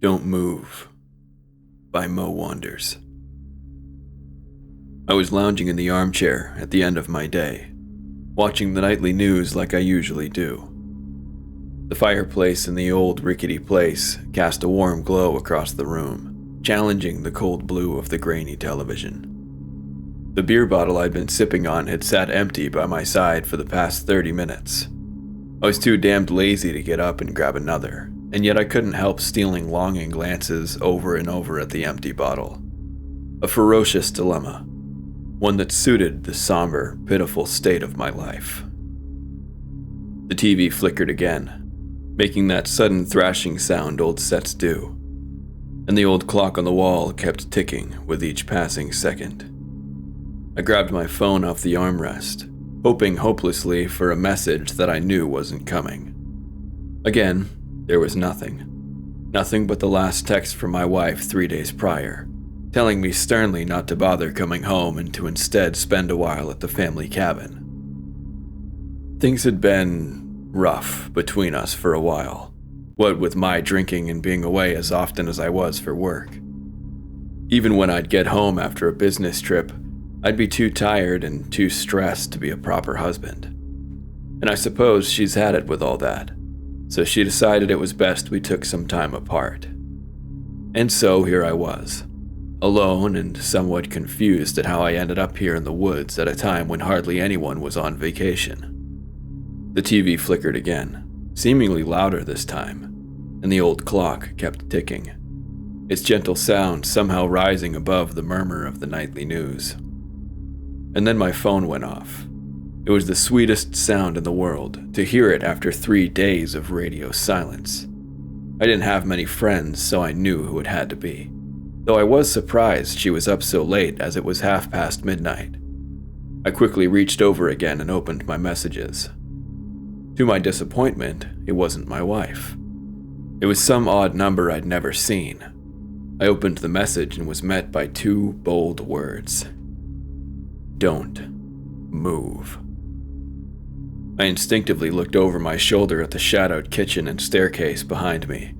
Don't Move by Mo Wanders. I was lounging in the armchair at the end of my day, watching the nightly news like I usually do. The fireplace in the old rickety place cast a warm glow across the room, challenging the cold blue of the grainy television. The beer bottle I'd been sipping on had sat empty by my side for the past 30 minutes. I was too damned lazy to get up and grab another, and yet I couldn't help stealing longing glances over and over at the empty bottle. A ferocious dilemma, one that suited the somber, pitiful state of my life. The TV flickered again, making that sudden thrashing sound old sets do, and the old clock on the wall kept ticking with each passing second. I grabbed my phone off the armrest, hoping hopelessly for a message that I knew wasn't coming. Again, there was nothing. Nothing but the last text from my wife 3 days prior, telling me sternly not to bother coming home and to instead spend a while at the family cabin. Things had been rough between us for a while, what with my drinking and being away as often as I was for work. Even when I'd get home after a business trip, I'd be too tired and too stressed to be a proper husband. And I suppose she's had it with all that, so she decided it was best we took some time apart. And so here I was, alone and somewhat confused at how I ended up here in the woods at a time when hardly anyone was on vacation. The TV flickered again, seemingly louder this time, and the old clock kept ticking, its gentle sound somehow rising above the murmur of the nightly news. And then my phone went off. It was the sweetest sound in the world to hear it after 3 days of radio silence. I didn't have many friends, so I knew who it had to be, though I was surprised she was up so late as it was midnight. I quickly reached over again and opened my messages. To my disappointment, it wasn't my wife. It was some odd number I'd never seen. I opened the message and was met by 2 bold words. Don't move. I instinctively looked over my shoulder at the shadowed kitchen and staircase behind me.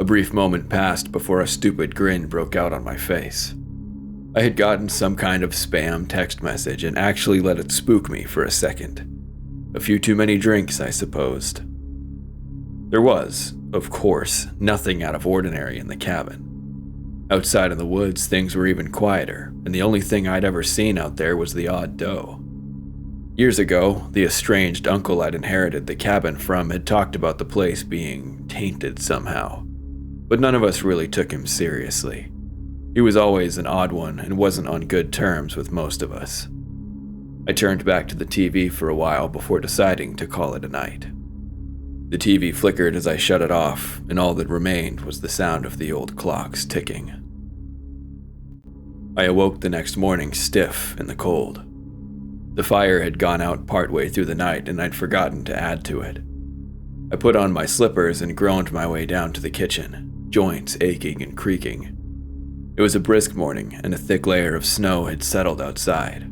A brief moment passed before a stupid grin broke out on my face. I had gotten some kind of spam text message and actually let it spook me for a second. A few too many drinks, I supposed. There was, of course, nothing out of ordinary in the cabin. Outside in the woods, things were even quieter, and the only thing I'd ever seen out there was the odd doe. Years ago, the estranged uncle I'd inherited the cabin from had talked about the place being tainted somehow, but none of us really took him seriously. He was always an odd one and wasn't on good terms with most of us. I turned back to the TV for a while before deciding to call it a night. The TV flickered as I shut it off, and all that remained was the sound of the old clocks ticking. I awoke the next morning stiff in the cold. The fire had gone out partway through the night and I'd forgotten to add to it. I put on my slippers and groaned my way down to the kitchen, joints aching and creaking. It was a brisk morning and a thick layer of snow had settled outside.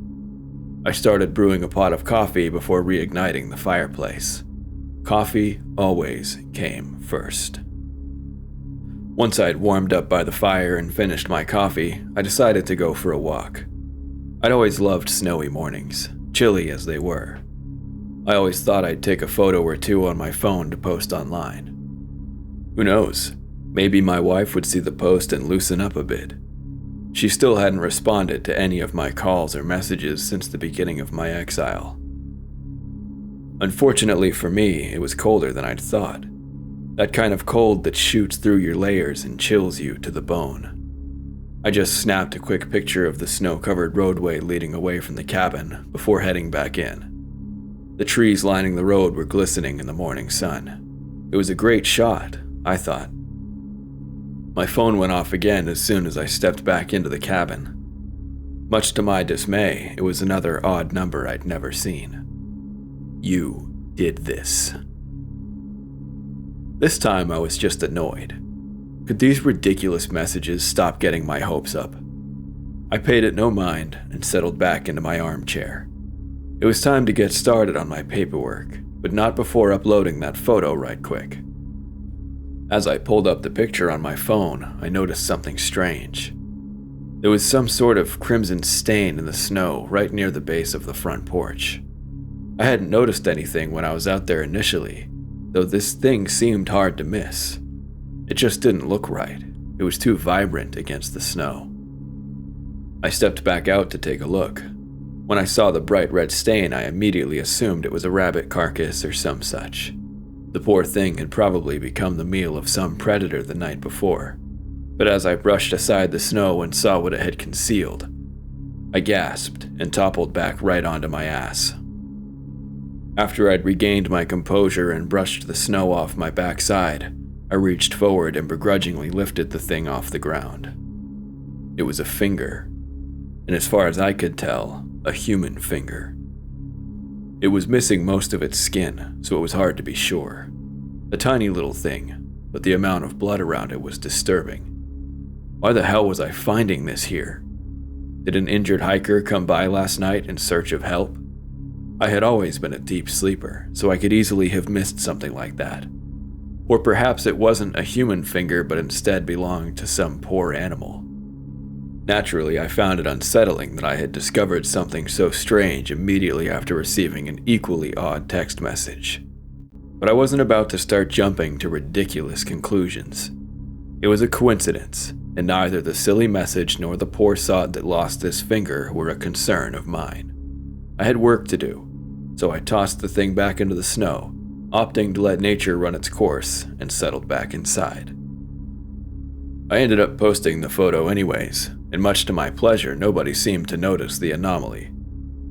I started brewing a pot of coffee before reigniting the fireplace. Coffee always came first. Once I'd warmed up by the fire and finished my coffee, I decided to go for a walk. I'd always loved snowy mornings, chilly as they were. I always thought I'd take a photo or two on my phone to post online. Who knows, maybe my wife would see the post and loosen up a bit. She still hadn't responded to any of my calls or messages since the beginning of my exile. Unfortunately for me, it was colder than I'd thought. That kind of cold that shoots through your layers and chills you to the bone. I just snapped a quick picture of the snow-covered roadway leading away from the cabin before heading back in. The trees lining the road were glistening in the morning sun. It was a great shot, I thought. My phone went off again as soon as I stepped back into the cabin. Much to my dismay, it was another odd number I'd never seen. You did this. This time I was just annoyed. Could these ridiculous messages stop getting my hopes up? I paid it no mind and settled back into my armchair. It was time to get started on my paperwork, but not before uploading that photo right quick. As I pulled up the picture on my phone, I noticed something strange. There was some sort of crimson stain in the snow right near the base of the front porch. I hadn't noticed anything when I was out there initially, though this thing seemed hard to miss. It just didn't look right. It was too vibrant against the snow. I stepped back out to take a look. When I saw the bright red stain, I immediately assumed it was a rabbit carcass or some such. The poor thing had probably become the meal of some predator the night before. But as I brushed aside the snow and saw what it had concealed, I gasped and toppled back right onto my ass. After I'd regained my composure and brushed the snow off my backside, I reached forward and begrudgingly lifted the thing off the ground. It was a finger, and as far as I could tell, a human finger. It was missing most of its skin, so it was hard to be sure. A tiny little thing, but the amount of blood around it was disturbing. Why the hell was I finding this here? Did an injured hiker come by last night in search of help? I had always been a deep sleeper, so I could easily have missed something like that. Or perhaps it wasn't a human finger but instead belonged to some poor animal. Naturally, I found it unsettling that I had discovered something so strange immediately after receiving an equally odd text message. But I wasn't about to start jumping to ridiculous conclusions. It was a coincidence, and neither the silly message nor the poor sod that lost this finger were a concern of mine. I had work to do, so I tossed the thing back into the snow, opting to let nature run its course, and settled back inside. I ended up posting the photo anyways, and much to my pleasure, nobody seemed to notice the anomaly.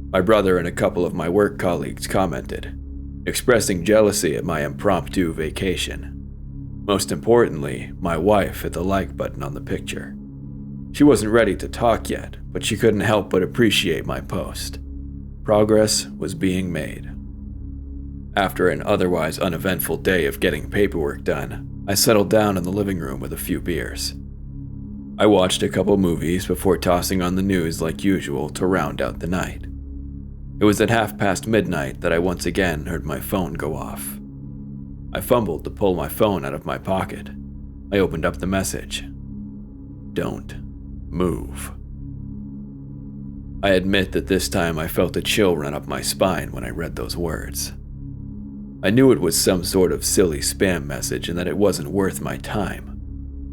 My brother and a couple of my work colleagues commented, expressing jealousy at my impromptu vacation. Most importantly, my wife hit the like button on the picture. She wasn't ready to talk yet, but she couldn't help but appreciate my post. Progress was being made. After an otherwise uneventful day of getting paperwork done, I settled down in the living room with a few beers. I watched a couple movies before tossing on the news like usual to round out the night. It was at midnight that I once again heard my phone go off. I fumbled to pull my phone out of my pocket. I opened up the message. Don't move. I admit that this time I felt a chill run up my spine when I read those words. I knew it was some sort of silly spam message and that it wasn't worth my time,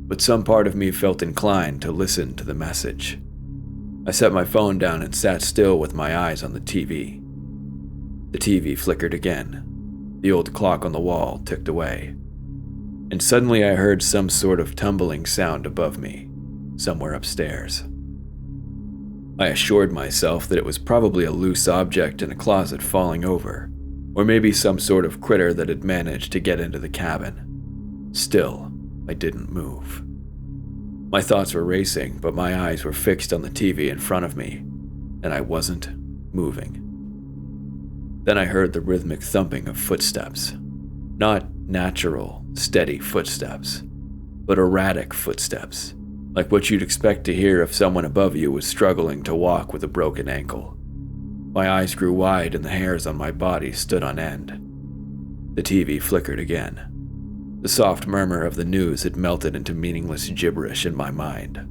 but some part of me felt inclined to listen to the message. I set my phone down and sat still with my eyes on the TV. The TV flickered again. The old clock on the wall ticked away. And suddenly I heard some sort of tumbling sound above me, somewhere upstairs. I assured myself that it was probably a loose object in a closet falling over, or maybe some sort of critter that had managed to get into the cabin. Still, I didn't move. My thoughts were racing, but my eyes were fixed on the TV in front of me, and I wasn't moving. Then I heard the rhythmic thumping of footsteps. Not natural, steady footsteps, but erratic footsteps, like what you'd expect to hear if someone above you was struggling to walk with a broken ankle. My eyes grew wide and the hairs on my body stood on end. The TV flickered again. The soft murmur of the news had melted into meaningless gibberish in my mind.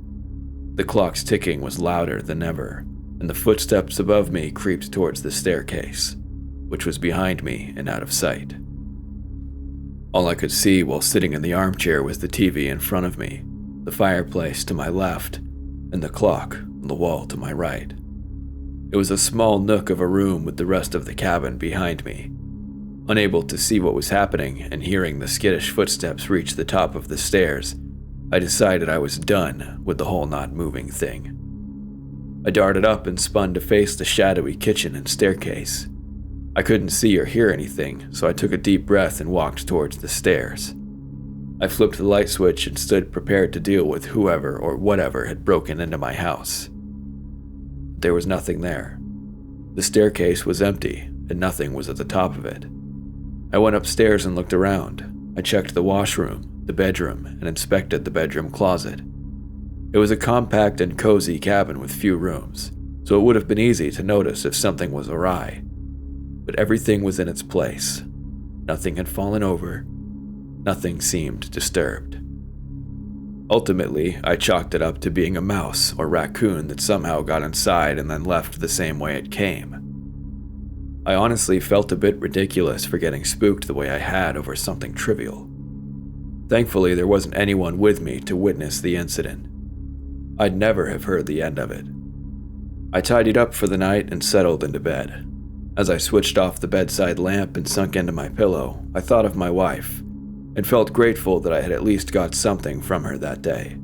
The clock's ticking was louder than ever, and the footsteps above me creeped towards the staircase, which was behind me and out of sight. All I could see while sitting in the armchair was the TV in front of me, the fireplace to my left, and the clock on the wall to my right. It was a small nook of a room with the rest of the cabin behind me. Unable to see what was happening and hearing the skittish footsteps reach the top of the stairs, I decided I was done with the whole not moving thing. I darted up and spun to face the shadowy kitchen and staircase. I couldn't see or hear anything, so I took a deep breath and walked towards the stairs. I flipped the light switch and stood prepared to deal with whoever or whatever had broken into my house. There was nothing there. The staircase was empty, and nothing was at the top of it. I went upstairs and looked around. I checked the washroom, the bedroom, and inspected the bedroom closet. It was a compact and cozy cabin with few rooms, so it would have been easy to notice if something was awry. But everything was in its place. Nothing had fallen over. Nothing seemed disturbed. Ultimately, I chalked it up to being a mouse or raccoon that somehow got inside and then left the same way it came. I honestly felt a bit ridiculous for getting spooked the way I had over something trivial. Thankfully, there wasn't anyone with me to witness the incident. I'd never have heard the end of it. I tidied up for the night and settled into bed. As I switched off the bedside lamp and sunk into my pillow, I thought of my wife and felt grateful that I had at least got something from her that day.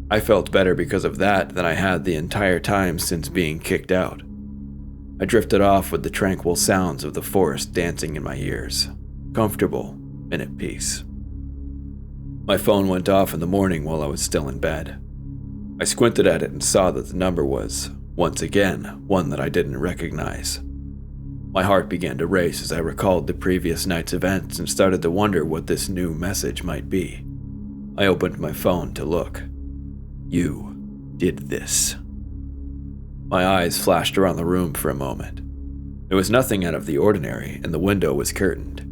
I felt better because of that than I had the entire time since being kicked out. I drifted off with the tranquil sounds of the forest dancing in my ears, comfortable and at peace. My phone went off in the morning while I was still in bed. I squinted at it and saw that the number was, once again, one that I didn't recognize. My heart began to race as I recalled the previous night's events and started to wonder what this new message might be. I opened my phone to look. "You did this." My eyes flashed around the room for a moment. There was nothing out of the ordinary, and the window was curtained.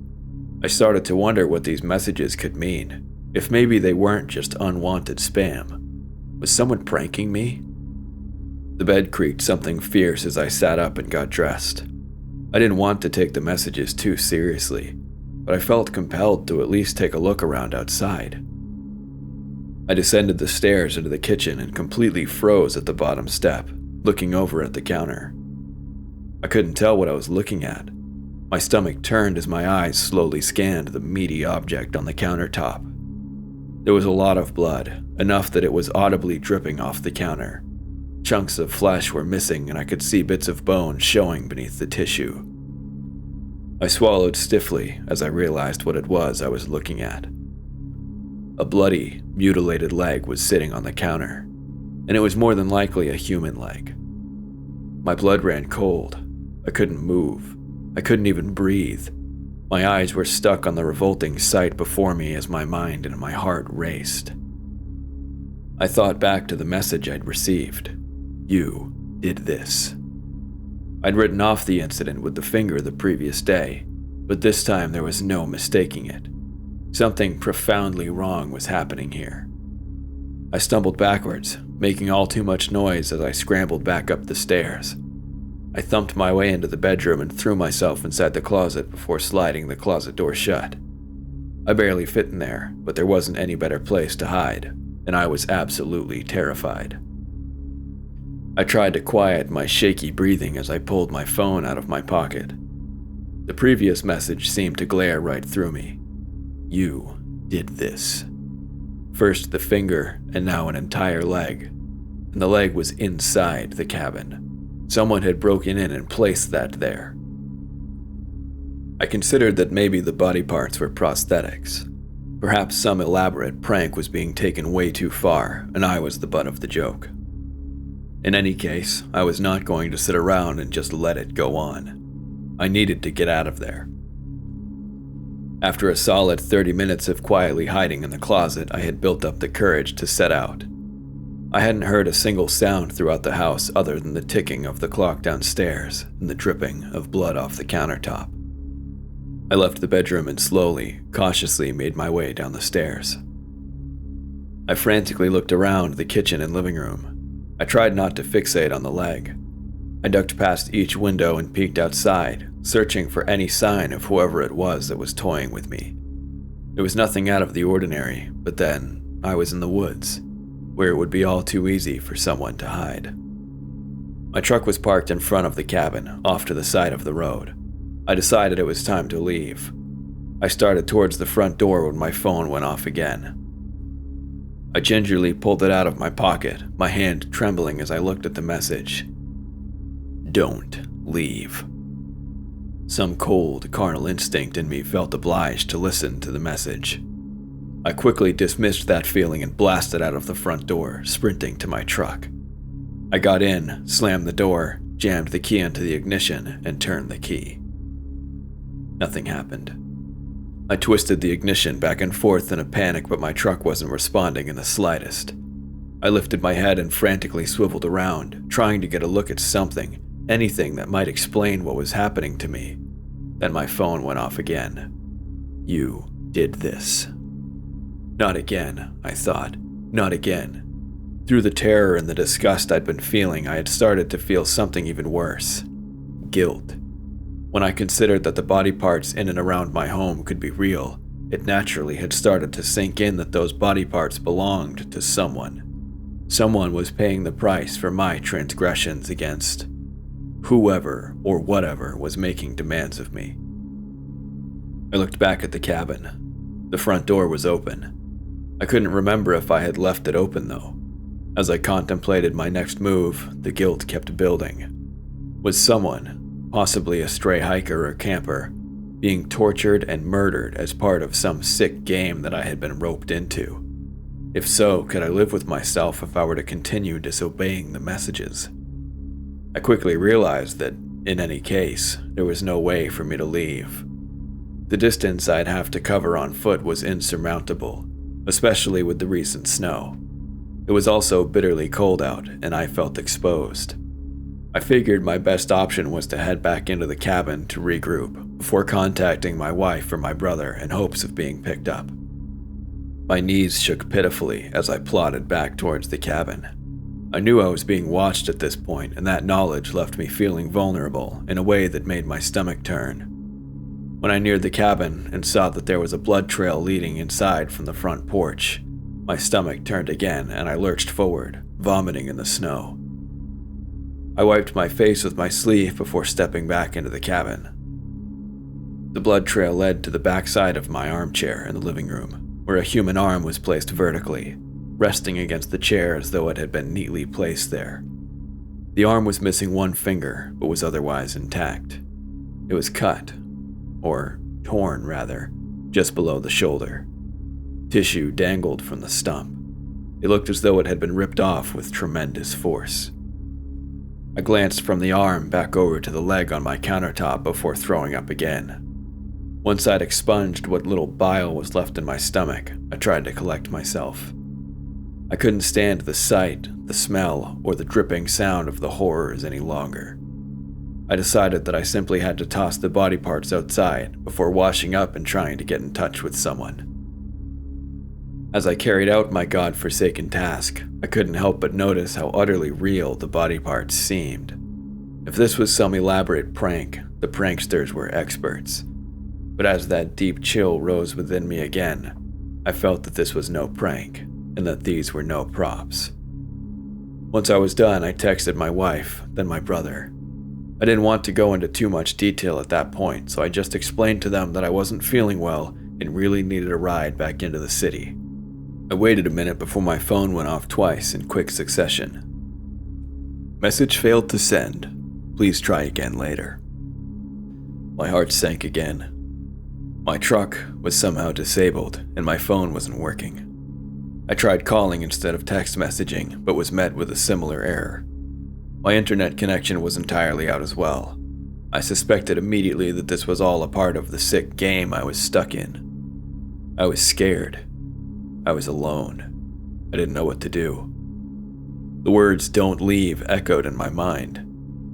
I started to wonder what these messages could mean, if maybe they weren't just unwanted spam. Was someone pranking me? The bed creaked something fierce as I sat up and got dressed. I didn't want to take the messages too seriously, but I felt compelled to at least take a look around outside. I descended the stairs into the kitchen and completely froze at the bottom step, looking over at the counter. I couldn't tell what I was looking at. My stomach turned as my eyes slowly scanned the meaty object on the countertop. There was a lot of blood, enough that it was audibly dripping off the counter. Chunks of flesh were missing and I could see bits of bone showing beneath the tissue. I swallowed stiffly as I realized what it was I was looking at. A bloody, mutilated leg was sitting on the counter, and it was more than likely a human leg. My blood ran cold. I couldn't move. I couldn't even breathe. My eyes were stuck on the revolting sight before me as my mind and my heart raced. I thought back to the message I'd received. "You did this." I'd written off the incident with the finger the previous day, but this time there was no mistaking it. Something profoundly wrong was happening here. I stumbled backwards, making all too much noise as I scrambled back up the stairs. I thumped my way into the bedroom and threw myself inside the closet before sliding the closet door shut. I barely fit in there, but there wasn't any better place to hide, and I was absolutely terrified. I tried to quiet my shaky breathing as I pulled my phone out of my pocket. The previous message seemed to glare right through me. "You did this." First the finger, and now an entire leg. And the leg was inside the cabin. Someone had broken in and placed that there. I considered that maybe the body parts were prosthetics. Perhaps some elaborate prank was being taken way too far, and I was the butt of the joke. In any case, I was not going to sit around and just let it go on. I needed to get out of there. After a solid 30 minutes of quietly hiding in the closet, I had built up the courage to set out. I hadn't heard a single sound throughout the house other than the ticking of the clock downstairs and the dripping of blood off the countertop. I left the bedroom and slowly, cautiously made my way down the stairs. I frantically looked around the kitchen and living room. I tried not to fixate on the leg. I ducked past each window and peeked outside, searching for any sign of whoever it was that was toying with me. There was nothing out of the ordinary, but then I was in the woods, where it would be all too easy for someone to hide. My truck was parked in front of the cabin, off to the side of the road. I decided it was time to leave. I started towards the front door when my phone went off again. I gingerly pulled it out of my pocket, my hand trembling as I looked at the message. "Don't leave." Some cold, carnal instinct in me felt obliged to listen to the message. I quickly dismissed that feeling and blasted out of the front door, sprinting to my truck. I got in, slammed the door, jammed the key into the ignition, and turned the key. Nothing happened. I twisted the ignition back and forth in a panic, but my truck wasn't responding in the slightest. I lifted my head and frantically swiveled around, trying to get a look at something, anything that might explain what was happening to me. Then my phone went off again. "You did this. Not again, I thought. Not again. Through the terror and the disgust I'd been feeling, I had started to feel something even worse. Guilt. When I considered that the body parts in and around my home could be real, it naturally had started to sink in that those body parts belonged to someone. Someone was paying the price for my transgressions against whoever or whatever was making demands of me. I looked back at the cabin. The front door was open. I couldn't remember if I had left it open though. As I contemplated my next move, the guilt kept building. Was someone, possibly a stray hiker or camper, being tortured and murdered as part of some sick game that I had been roped into? If so, could I live with myself if I were to continue disobeying the messages? I quickly realized that, in any case, there was no way for me to leave. The distance I'd have to cover on foot was insurmountable, especially with the recent snow. It was also bitterly cold out, and I felt exposed. I figured my best option was to head back into the cabin to regroup before contacting my wife or my brother in hopes of being picked up. My knees shook pitifully as I plodded back towards the cabin. I knew I was being watched at this point, and that knowledge left me feeling vulnerable in a way that made my stomach turn. When I neared the cabin and saw that there was a blood trail leading inside from the front porch, my stomach turned again and I lurched forward, vomiting in the snow. I wiped my face with my sleeve before stepping back into the cabin. The blood trail led to the backside of my armchair in the living room, where a human arm was placed vertically, resting against the chair as though it had been neatly placed there. The arm was missing one finger, but was otherwise intact. It was cut, or torn rather, just below the shoulder. Tissue dangled from the stump. It looked as though it had been ripped off with tremendous force. I glanced from the arm back over to the leg on my countertop before throwing up again. Once I'd expunged what little bile was left in my stomach, I tried to collect myself. I couldn't stand the sight, the smell, or the dripping sound of the horrors any longer. I decided that I simply had to toss the body parts outside before washing up and trying to get in touch with someone. As I carried out my god-forsaken task, I couldn't help but notice how utterly real the body parts seemed. If this was some elaborate prank, the pranksters were experts. But as that deep chill rose within me again, I felt that this was no prank, and that these were no props. Once I was done, I texted my wife, then my brother. I didn't want to go into too much detail at that point, so I just explained to them that I wasn't feeling well and really needed a ride back into the city. I waited a minute before my phone went off twice in quick succession. Message failed to send. Please try again later. My heart sank again. My truck was somehow disabled and my phone wasn't working. I tried calling instead of text messaging, but was met with a similar error. My internet connection was entirely out as well. I suspected immediately that this was all a part of the sick game I was stuck in. I was scared. I was alone. I didn't know what to do. The words "don't leave" echoed in my mind.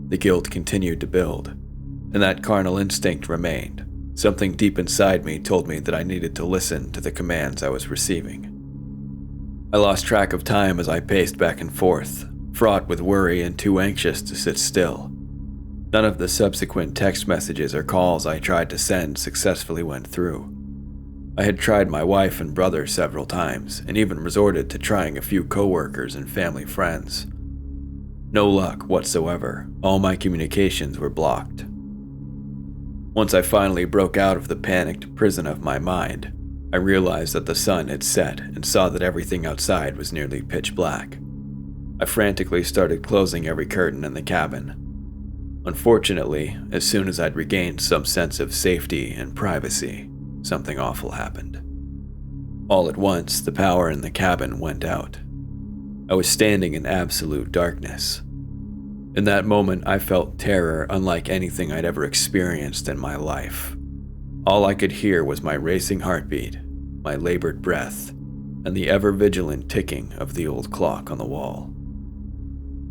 The guilt continued to build, and that carnal instinct remained. Something deep inside me told me that I needed to listen to the commands I was receiving. I lost track of time as I paced back and forth, fraught with worry and too anxious to sit still. None of the subsequent text messages or calls I tried to send successfully went through. I had tried my wife and brother several times, and even resorted to trying a few coworkers and family friends. No luck whatsoever. All my communications were blocked. Once I finally broke out of the panicked prison of my mind, I realized that the sun had set and saw that everything outside was nearly pitch black. I frantically started closing every curtain in the cabin. Unfortunately, as soon as I'd regained some sense of safety and privacy, something awful happened. All at once, the power in the cabin went out. I was standing in absolute darkness. In that moment, I felt terror unlike anything I'd ever experienced in my life. All I could hear was my racing heartbeat, my labored breath, and the ever-vigilant ticking of the old clock on the wall.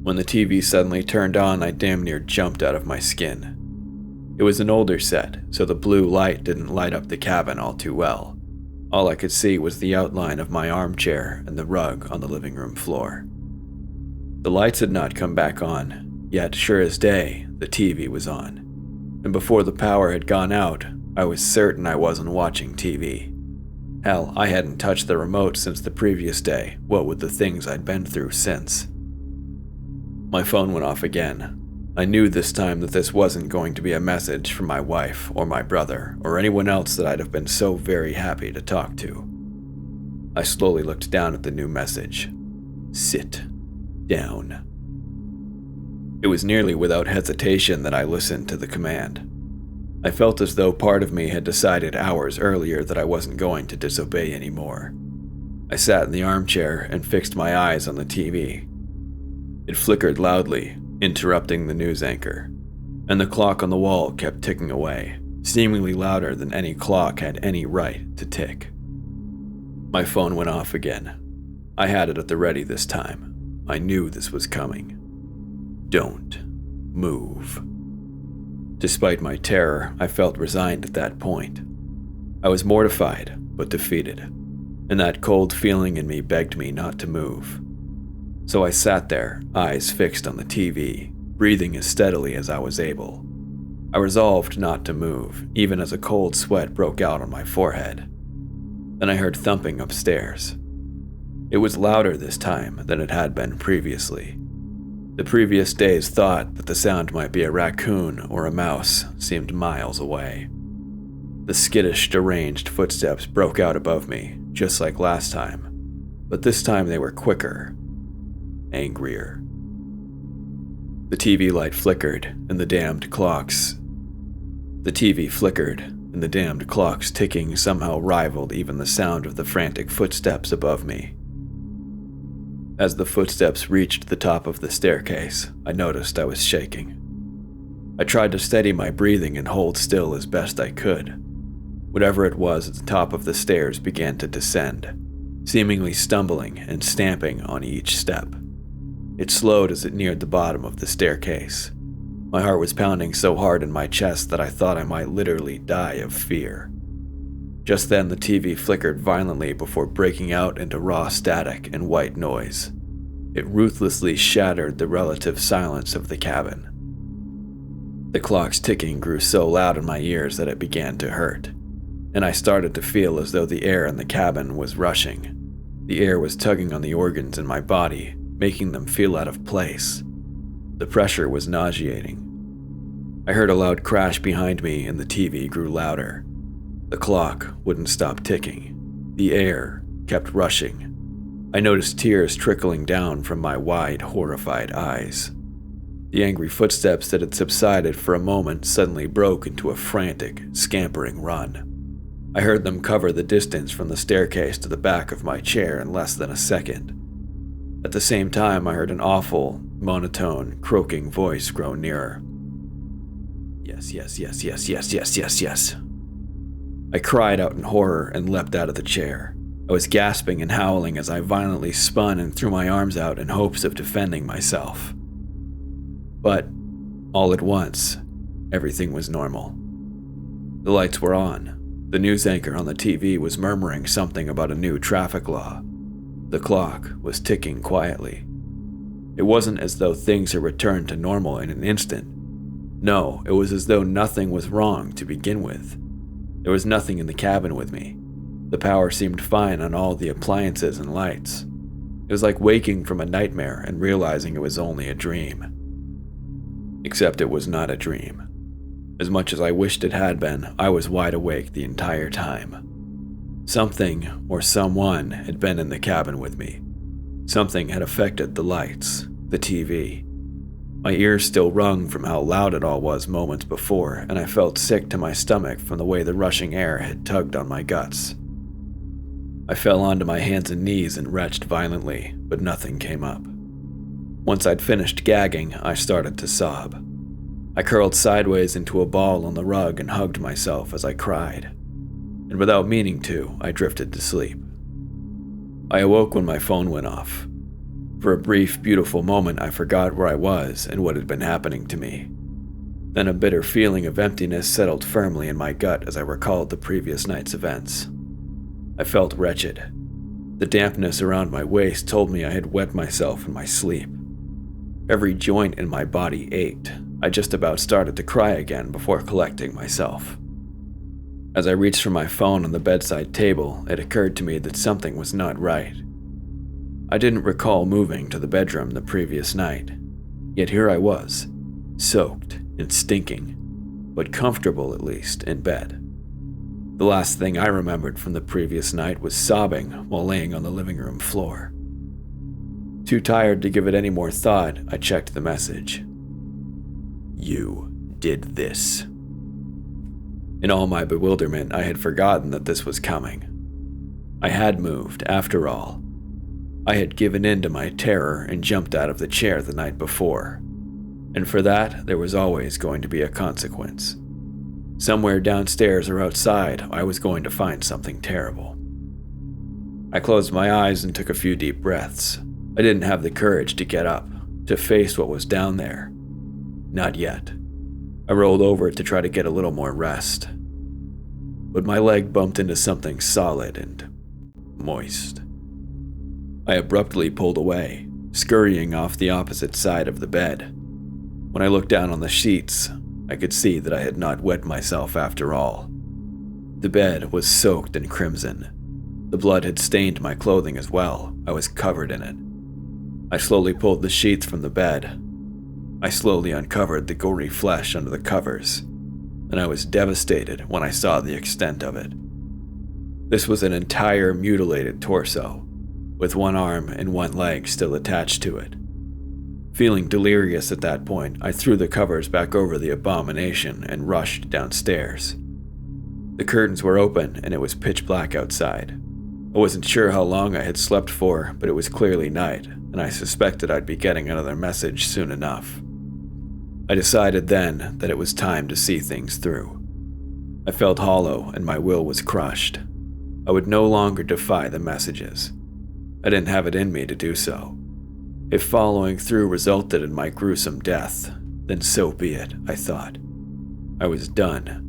When the TV suddenly turned on, I damn near jumped out of my skin. It was an older set, so the blue light didn't light up the cabin all too well, All I could see was the outline of my armchair and the rug on the living room floor. The lights had not come back on, yet sure as day, the TV was on. And before the power had gone out, I was certain I wasn't watching TV. Hell, I hadn't touched the remote since the previous day, what with the things I'd been through since. My phone went off again. I knew this time that this wasn't going to be a message from my wife or my brother or anyone else that I'd have been so very happy to talk to. I slowly looked down at the new message. Sit down. It was nearly without hesitation that I listened to the command. I felt as though part of me had decided hours earlier that I wasn't going to disobey anymore. I sat in the armchair and fixed my eyes on the TV. It flickered loudly, interrupting the news anchor, and the clock on the wall kept ticking away, seemingly louder than any clock had any right to tick. My phone went off again. I had it at the ready this time. I knew this was coming. Don't move. Despite my terror, I felt resigned at that point. I was mortified, but defeated, and that cold feeling in me begged me not to move. So I sat there, eyes fixed on the TV, breathing as steadily as I was able. I resolved not to move, even as a cold sweat broke out on my forehead. Then I heard thumping upstairs. It was louder this time than it had been previously. The previous day's thought that the sound might be a raccoon or a mouse seemed miles away. The skittish, deranged footsteps broke out above me, just like last time, but this time they were quicker, angrier. The TV light flickered, and the damned clocks. The TV flickered, and the damned clocks ticking somehow rivaled even the sound of the frantic footsteps above me. As the footsteps reached the top of the staircase, I noticed I was shaking. I tried to steady my breathing and hold still as best I could. Whatever it was at the top of the stairs began to descend, seemingly stumbling and stamping on each step. It slowed as it neared the bottom of the staircase. My heart was pounding so hard in my chest that I thought I might literally die of fear. Just then, the TV flickered violently before breaking out into raw static and white noise. It ruthlessly shattered the relative silence of the cabin. The clock's ticking grew so loud in my ears that it began to hurt, and I started to feel as though the air in the cabin was rushing. The air was tugging on the organs in my body, making them feel out of place. The pressure was nauseating. I heard a loud crash behind me and the TV grew louder. The clock wouldn't stop ticking. The air kept rushing. I noticed tears trickling down from my wide, horrified eyes. The angry footsteps that had subsided for a moment suddenly broke into a frantic, scampering run. I heard them cover the distance from the staircase to the back of my chair in less than a second. At the same time, I heard an awful, monotone, croaking voice grow nearer. Yes, yes, yes, yes, yes, yes, yes, yes. I cried out in horror and leapt out of the chair. I was gasping and howling as I violently spun and threw my arms out in hopes of defending myself. But, all at once, everything was normal. The lights were on. The news anchor on the TV was murmuring something about a new traffic law. The clock was ticking quietly. It wasn't as though things had returned to normal in an instant. No, it was as though nothing was wrong to begin with. There was nothing in the cabin with me. The power seemed fine on all the appliances and lights. It was like waking from a nightmare and realizing it was only a dream. Except it was not a dream. As much as I wished it had been, I was wide awake the entire time. Something or someone had been in the cabin with me. Something had affected the lights, the TV. My ears still rung from how loud it all was moments before, and I felt sick to my stomach from the way the rushing air had tugged on my guts. I fell onto my hands and knees and retched violently, but nothing came up. Once I'd finished gagging, I started to sob. I curled sideways into a ball on the rug and hugged myself as I cried. And without meaning to, I drifted to sleep. I awoke when my phone went off. For a brief, beautiful moment, I forgot where I was and what had been happening to me. Then a bitter feeling of emptiness settled firmly in my gut as I recalled the previous night's events. I felt wretched. The dampness around my waist told me I had wet myself in my sleep. Every joint in my body ached. I just about started to cry again before collecting myself. As I reached for my phone on the bedside table, it occurred to me that something was not right. I didn't recall moving to the bedroom the previous night, yet here I was, soaked and stinking, but comfortable at least in bed. The last thing I remembered from the previous night was sobbing while laying on the living room floor. Too tired to give it any more thought, I checked the message. You did this. In all my bewilderment, I had forgotten that this was coming. I had moved, after all. I had given in to my terror and jumped out of the chair the night before. And for that, there was always going to be a consequence. Somewhere downstairs or outside, I was going to find something terrible. I closed my eyes and took a few deep breaths. I didn't have the courage to get up, to face what was down there. Not yet. I rolled over to try to get a little more rest. But my leg bumped into something solid and moist. I abruptly pulled away, scurrying off the opposite side of the bed. When I looked down on the sheets, I could see that I had not wet myself after all. The bed was soaked in crimson. The blood had stained my clothing as well. I was covered in it. I slowly pulled the sheets from the bed. I slowly uncovered the gory flesh under the covers, and I was devastated when I saw the extent of it. This was an entire mutilated torso, with one arm and one leg still attached to it. Feeling delirious at that point, I threw the covers back over the abomination and rushed downstairs. The curtains were open and it was pitch black outside. I wasn't sure how long I had slept for, but it was clearly night, and I suspected I'd be getting another message soon enough. I decided then that it was time to see things through. I felt hollow and my will was crushed. I would no longer defy the messages. I didn't have it in me to do so. If following through resulted in my gruesome death, then so be it, I thought. I was done.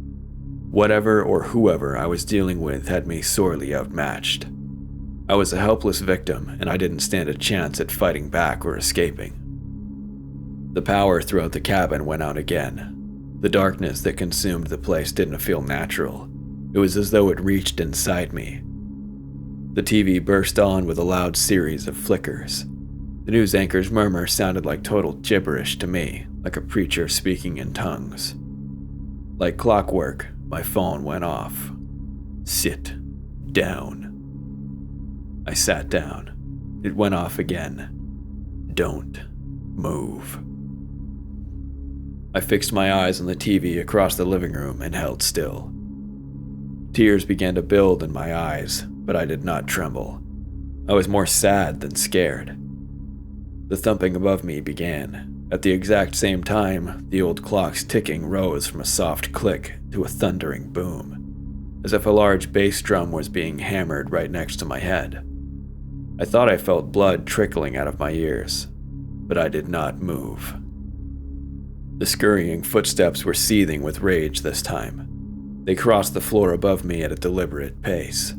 Whatever or whoever I was dealing with had me sorely outmatched. I was a helpless victim, and I didn't stand a chance at fighting back or escaping. The power throughout the cabin went out again. The darkness that consumed the place didn't feel natural. It was as though it reached inside me. The TV burst on with a loud series of flickers. The news anchor's murmur sounded like total gibberish to me, like a preacher speaking in tongues. Like clockwork, my phone went off. Sit down. I sat down. It went off again. Don't move. I fixed my eyes on the TV across the living room and held still. Tears began to build in my eyes, but I did not tremble. I was more sad than scared. The thumping above me began. At the exact same time, the old clock's ticking rose from a soft click to a thundering boom, as if a large bass drum was being hammered right next to my head. I thought I felt blood trickling out of my ears, but I did not move. The scurrying footsteps were seething with rage this time. They crossed the floor above me at a deliberate pace.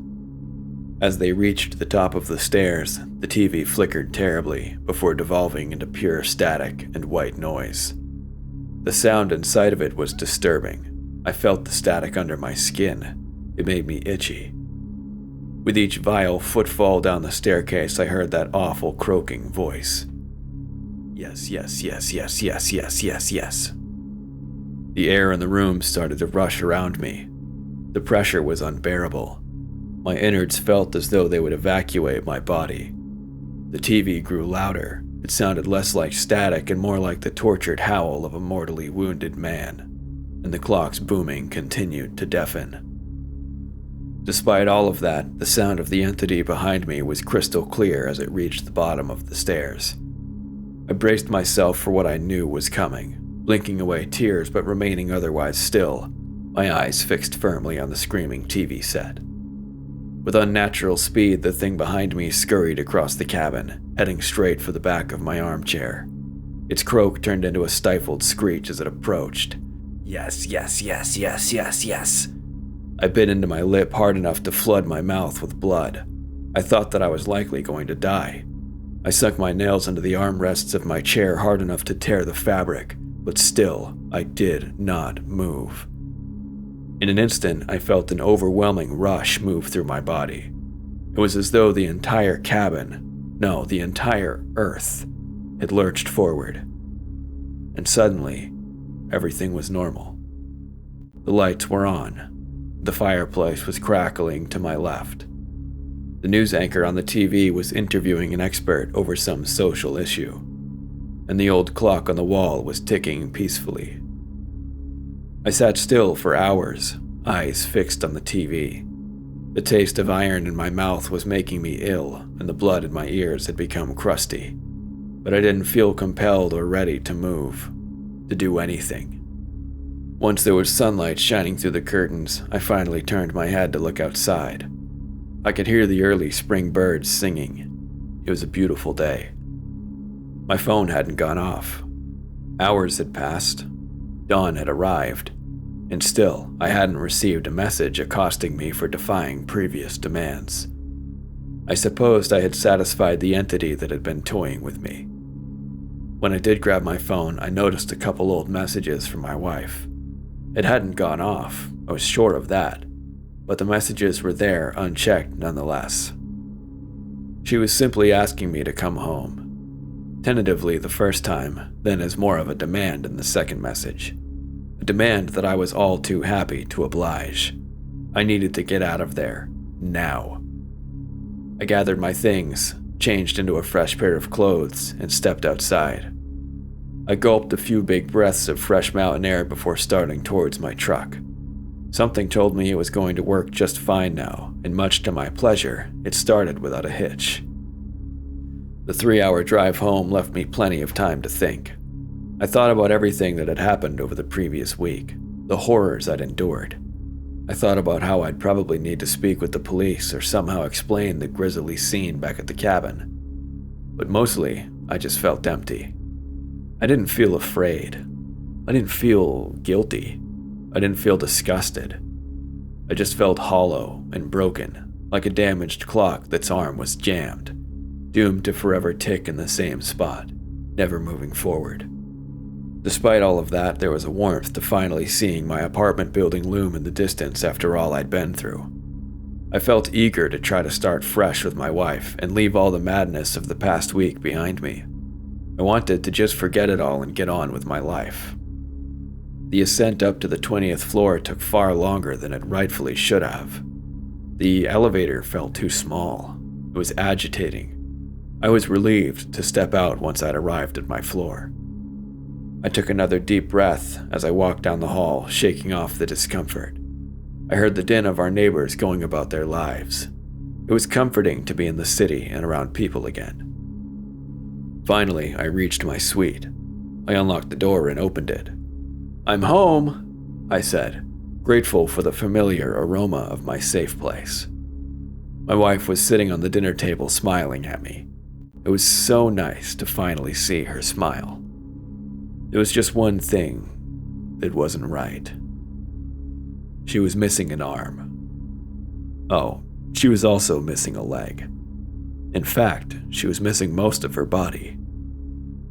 As they reached the top of the stairs, the TV flickered terribly before devolving into pure static and white noise. The sound and sight of it was disturbing. I felt the static under my skin. It made me itchy. With each vile footfall down the staircase, I heard that awful croaking voice. Yes, yes, yes, yes, yes, yes, yes, yes. The air in the room started to rush around me. The pressure was unbearable. My innards felt as though they would evacuate my body. The TV grew louder. It sounded less like static and more like the tortured howl of a mortally wounded man, and the clock's booming continued to deafen. Despite all of that, the sound of the entity behind me was crystal clear as it reached the bottom of the stairs. I braced myself for what I knew was coming, blinking away tears but remaining otherwise still, my eyes fixed firmly on the screaming TV set. With unnatural speed, the thing behind me scurried across the cabin, heading straight for the back of my armchair. Its croak turned into a stifled screech as it approached. Yes, yes, yes, yes, yes, yes. I bit into my lip hard enough to flood my mouth with blood. I thought that I was likely going to die. I sunk my nails into the armrests of my chair hard enough to tear the fabric, but still, I did not move. In an instant, I felt an overwhelming rush move through my body. It was as though the entire cabin, no, the entire earth, had lurched forward. And suddenly, everything was normal. The lights were on. The fireplace was crackling to my left. The news anchor on the TV was interviewing an expert over some social issue, and the old clock on the wall was ticking peacefully. I sat still for hours, eyes fixed on the TV. The taste of iron in my mouth was making me ill, and the blood in my ears had become crusty, but I didn't feel compelled or ready to move, to do anything. Once there was sunlight shining through the curtains, I finally turned my head to look outside. I could hear the early spring birds singing. It was a beautiful day. My phone hadn't gone off. Hours had passed. Dawn had arrived. And still, I hadn't received a message accosting me for defying previous demands. I supposed I had satisfied the entity that had been toying with me. When I did grab my phone, I noticed a couple old messages from my wife. It hadn't gone off, I was sure of that, but the messages were there unchecked nonetheless. She was simply asking me to come home. Tentatively the first time, then as more of a demand in the second message. A demand that I was all too happy to oblige. I needed to get out of there, now. I gathered my things, changed into a fresh pair of clothes, and stepped outside. I gulped a few big breaths of fresh mountain air before starting towards my truck. Something told me it was going to work just fine now, and much to my pleasure, it started without a hitch. The 3-hour drive home left me plenty of time to think. I thought about everything that had happened over the previous week, the horrors I'd endured. I thought about how I'd probably need to speak with the police or somehow explain the grisly scene back at the cabin. But mostly, I just felt empty. I didn't feel afraid. I didn't feel guilty. I didn't feel disgusted. I just felt hollow and broken, like a damaged clock that's arm was jammed, doomed to forever tick in the same spot, never moving forward. Despite all of that, there was a warmth to finally seeing my apartment building loom in the distance after all I'd been through. I felt eager to try to start fresh with my wife and leave all the madness of the past week behind me. I wanted to just forget it all and get on with my life. The ascent up to the 20th floor took far longer than it rightfully should have. The elevator felt too small. It was agitating. I was relieved to step out once I'd arrived at my floor. I took another deep breath as I walked down the hall, shaking off the discomfort. I heard the din of our neighbors going about their lives. It was comforting to be in the city and around people again. Finally, I reached my suite. I unlocked the door and opened it. "I'm home," I said, grateful for the familiar aroma of my safe place. My wife was sitting on the dinner table smiling at me. It was so nice to finally see her smile. There was just one thing that wasn't right. She was missing an arm. Oh, she was also missing a leg. In fact, she was missing most of her body.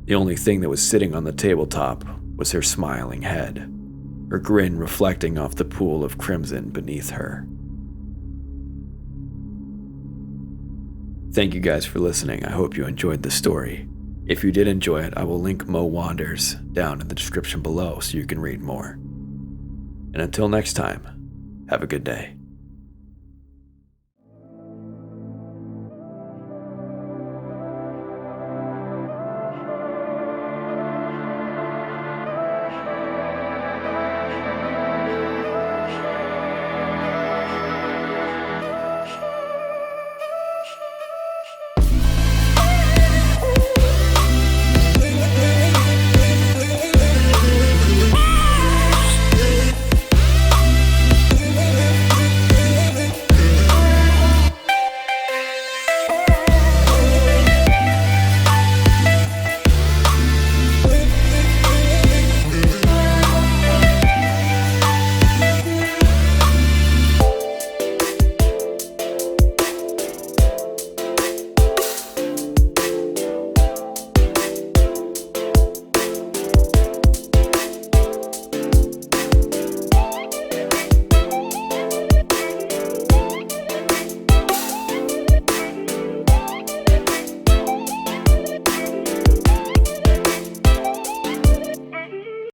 The only thing that was sitting on the tabletop was her smiling head, her grin reflecting off the pool of crimson beneath her. Thank you guys for listening. I hope you enjoyed the story. If you did enjoy it, I will link Mo Wanders down in the description below so you can read more. And until next time, have a good day.